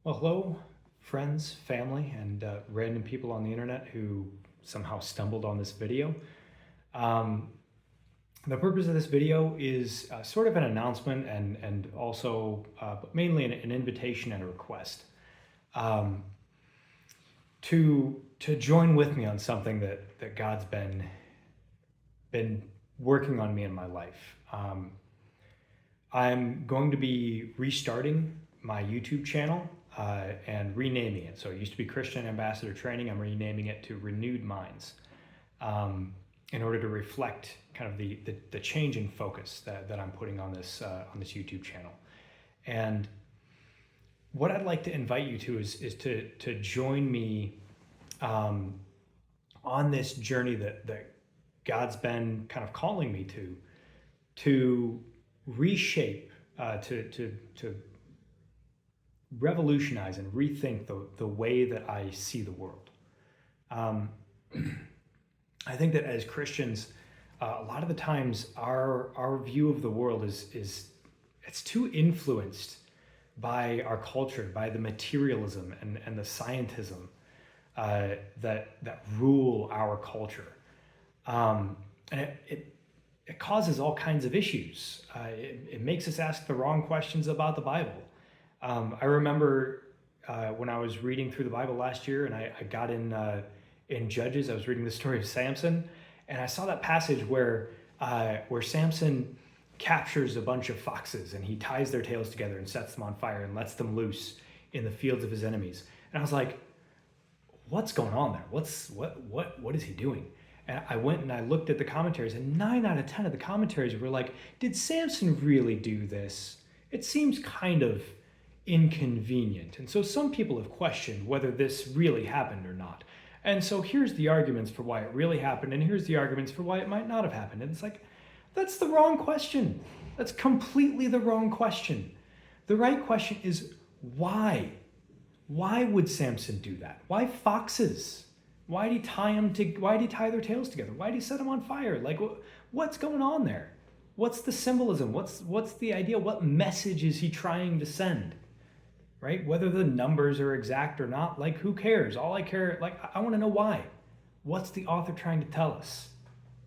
Well, hello, friends, family, and random people on the internet who somehow stumbled on this video. Um, the purpose of this video is sort of an announcement and also, but mainly an invitation and a request um, to join with me on something that God's been working on me in my life. I'm going to be restarting my YouTube channel and renaming it. So it used to be Christian Ambassador Training. I'm renaming it to Renewed Minds in order to reflect kind of the change in focus that I'm putting on this YouTube channel. And what I'd like to invite you to is to join me on this journey that God's been kind of calling me to reshape, to revolutionize and rethink the way that I see the world. I think that as Christians, a lot of the times our view of the world is it's too influenced by our culture, by the materialism and the scientism that rule our culture. And it causes all kinds of issues. It makes us ask the wrong questions about the Bible. I remember when I was reading through the Bible last year, and I got in Judges. I was reading the story of Samson, and I saw that passage where Samson captures a bunch of foxes, and he ties their tails together and sets them on fire and lets them loose in the fields of his enemies. And I was like, "What's going on there? What is he doing?" And I went and I looked at the commentaries, and 9 out of 10 of the commentaries were like, "Did Samson really do this? It seems kind of inconvenient." And so some people have questioned whether this really happened or not. And so here's the arguments for why it really happened, and here's the arguments for why it might not have happened. And it's like, that's the wrong question. That's completely the wrong question. The right question is why? Why would Samson do that? Why foxes? Why did he tie their tails together? Why did he set them on fire? Like, what's going on there? What's the symbolism? What's the idea? What message is he trying to send? Right? Whether the numbers are exact or not, like, who cares? All I care, like, I want to know why. What's the author trying to tell us?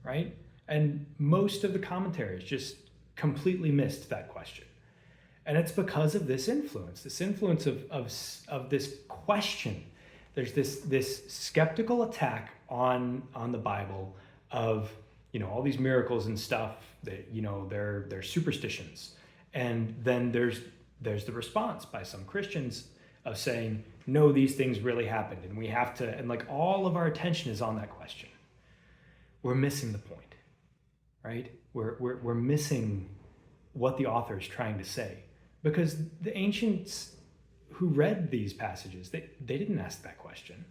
Right? And most of the commentaries just completely missed that question. And it's because of this influence of this question. There's this skeptical attack on the Bible of, all these miracles and stuff that, they're superstitions. And then there's the response by some Christians of saying, no, these things really happened, and we have to, and like all of our attention is on that question. We're missing the point, right? We're missing what the author is trying to say, because the ancients who read these passages, they didn't ask that question.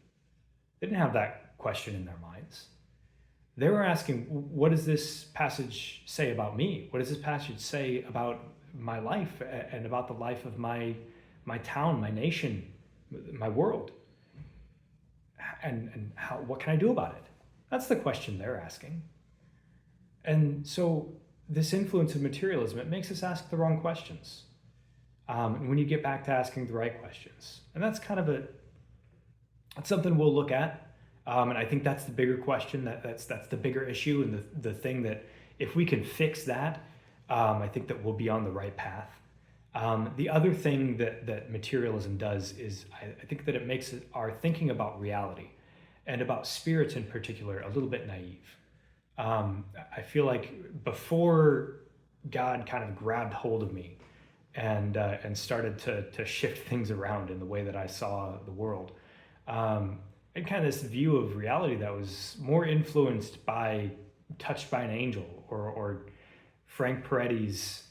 They didn't have that question in their minds. They were asking, what does this passage say about me? What does this passage say about my life and about the life of my town, my nation, my world? And what can I do about it? That's the question they're asking. And so this influence of materialism, it makes us ask the wrong questions. And when you get back to asking the right questions, and that's that's something we'll look at. And I think that's the bigger question. That's the bigger issue, and the thing that if we can fix that, I think that we'll be on the right path. The other thing that materialism does is I think that it makes our thinking about reality and about spirits in particular a little bit naive. I feel like before God kind of grabbed hold of me and started to shift things around in the way that I saw the world, and kind of this view of reality that was more influenced by Touched by an Angel or Frank Peretti's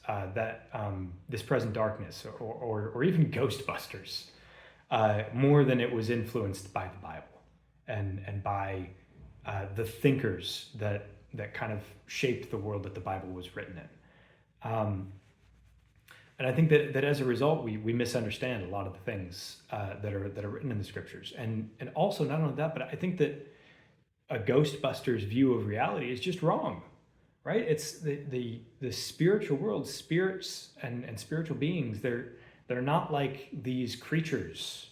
This Present Darkness or even Ghostbusters, more than it was influenced by the Bible and by the thinkers that kind of shaped the world that the Bible was written in. And I think that as a result, we misunderstand a lot of the things that are written in the scriptures. And also, not only that, but I think that a Ghostbusters view of reality is just wrong, right? It's the spiritual world, spirits and spiritual beings, they're They're not like these creatures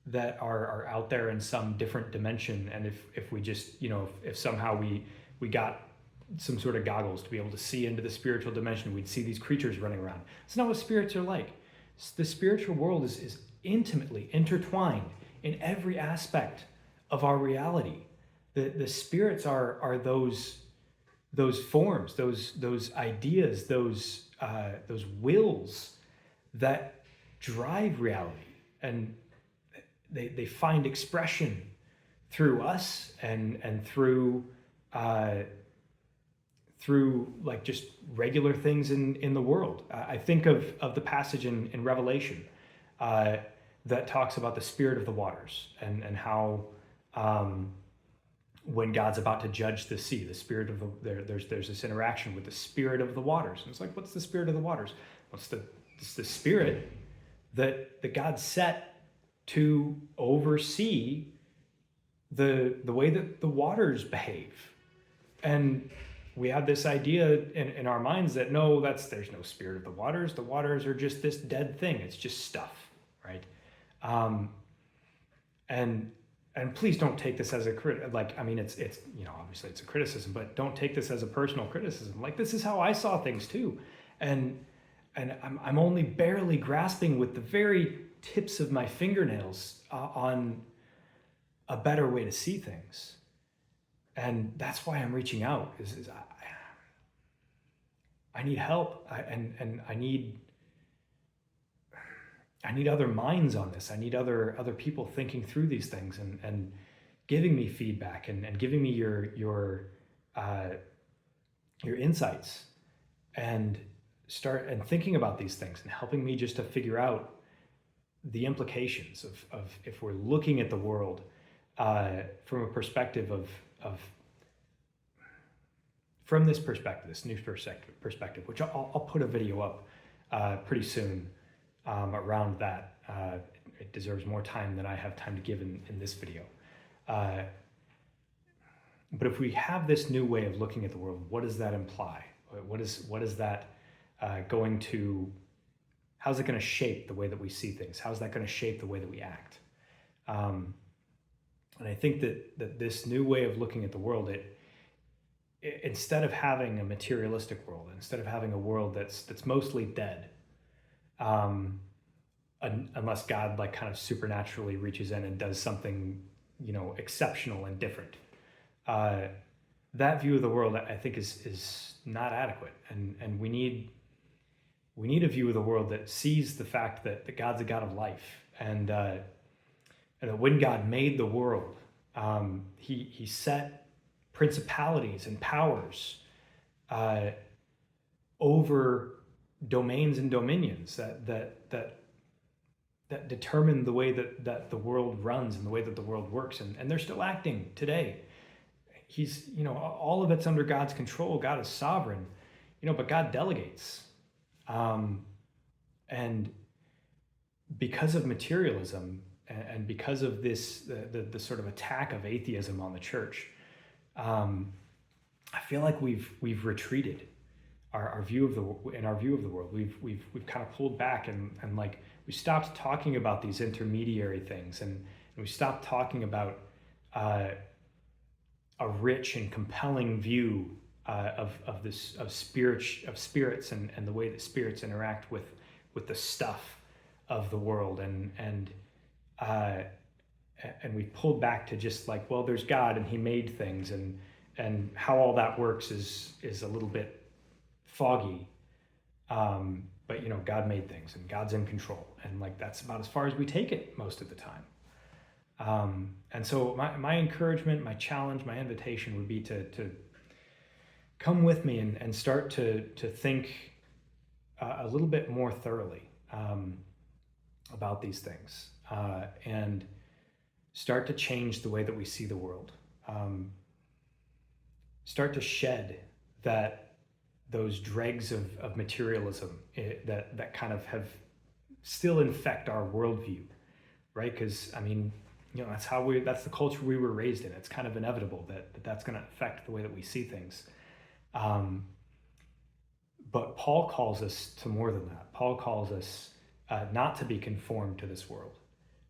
that are out there in some different dimension. And if we just, if somehow we got some sort of goggles to be able to see into the spiritual dimension, we'd see these creatures running around. It's not what spirits are like. The spiritual world is intimately intertwined in every aspect of our reality. The spirits are those forms, those ideas, those wills that drive reality, and they find expression through us and through like just regular things in the world. I think of the passage in Revelation that talks about the spirit of the waters and how when God's about to judge the sea, the spirit of there's this interaction with the spirit of the waters. And it's like, what's the spirit of the waters? It's the spirit that God set to oversee the way that the waters behave. And we have this idea in our minds that no, there's no spirit of the waters. The waters are just this dead thing. It's just stuff, right? And please don't take this as a it's obviously it's a criticism, but don't take this as a personal criticism. Like, this is how I saw things too, and I'm only barely grasping with the very tips of my fingernails on a better way to see things. And that's why I'm reaching out. Is I need help, and I need other minds on this. I need other people thinking through these things and giving me feedback and giving me your insights, and thinking about these things and helping me just to figure out the implications of if we're looking at the world from a perspective from this perspective, this new perspective, which I'll put a video up pretty soon around that. It deserves more time than I have time to give in this video. But if we have this new way of looking at the world, what does that imply? What is that going to? How's it going to shape the way that we see things? How's that going to shape the way that we act? And I think that this new way of looking at the world, instead of having a materialistic world, instead of having a world that's mostly dead, unless God like kind of supernaturally reaches in and does something, exceptional and different, that view of the world, I think, is not adequate, and we need a view of the world that sees the fact that God's a God of life, and that when God made the world, he set principalities and powers over domains and dominions that determine the way that the world runs and the way that the world works, and they're still acting today. He's, all of it's under God's control. God is sovereign, but God delegates. And because of materialism and because of this, the sort of attack of atheism on the church, I feel like we've retreated our view of the world. We've kind of pulled back and like we stopped talking about these intermediary things, and we stopped talking about a rich and compelling view of spirits and the way that spirits interact with the stuff of the world, and we pulled back to just like, well, there's God and he made things, and how all that works is a little bit foggy, but God made things and God's in control, and like that's about as far as we take it most of the time. And so my encouragement, my challenge, my invitation would be to come with me and start to think a little bit more thoroughly about these things, and start to change the way that we see the world. Start to shed those dregs of materialism that kind of have still infect our worldview, right? Because that's the culture we were raised in. It's kind of inevitable that's going to affect the way that we see things. But Paul calls us to more than that. Paul calls us not to be conformed to this world,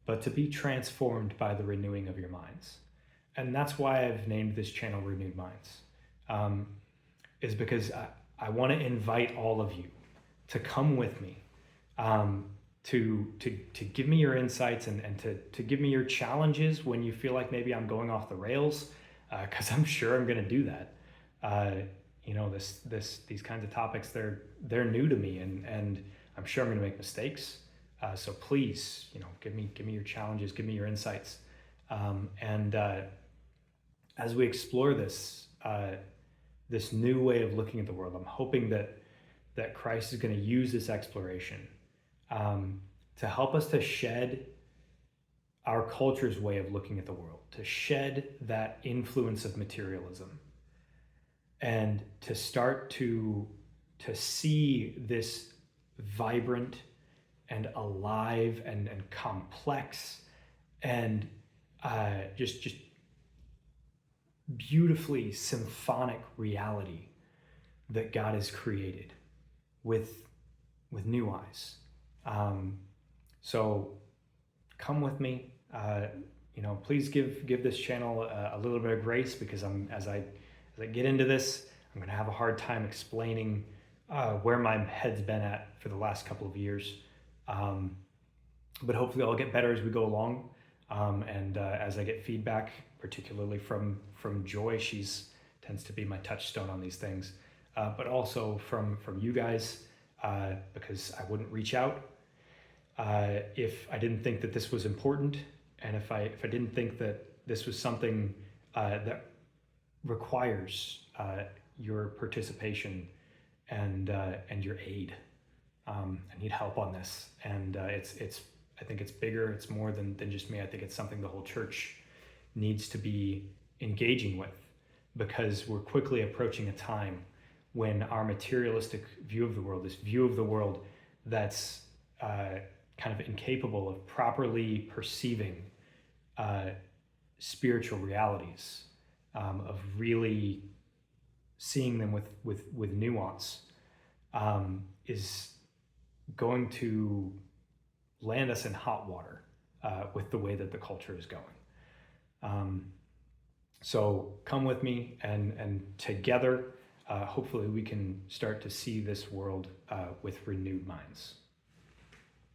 but to be transformed by the renewing of your minds. And that's why I've named this channel Renewed Minds, is because I want to invite all of you to come with me, to give me your insights and to give me your challenges when you feel like maybe I'm going off the rails, because I'm sure I'm going to do that. These kinds of topics, they're new to me, and I'm sure I'm going to make mistakes. So please, give me your challenges, give me your insights, and as we explore this new way of looking at the world, I'm hoping that Christ is going to use this exploration to help us to shed our culture's way of looking at the world, to shed that influence of materialism, and to start to see this vibrant and alive and complex and just beautifully symphonic reality that God has created with new eyes. So come with me. Please give this channel a little bit of grace, because as I get into this, I'm going to have a hard time explaining where my head's been at for the last couple of years. But hopefully I'll get better as we go along. And as I get feedback, particularly from Joy, she's tends to be my touchstone on these things, but also from you guys, because I wouldn't reach out if I didn't think that this was important, and if I didn't think that this was something that requires your participation and your aid. I need help on this, and I think it's bigger. It's more than just me. I think it's something the whole church needs to be engaging with, because we're quickly approaching a time when our materialistic view of the world, this view of the world that's kind of incapable of properly perceiving spiritual realities, of really seeing them with nuance, is going to land us in hot water with the way that the culture is going. So come with me, and together, hopefully we can start to see this world with renewed minds.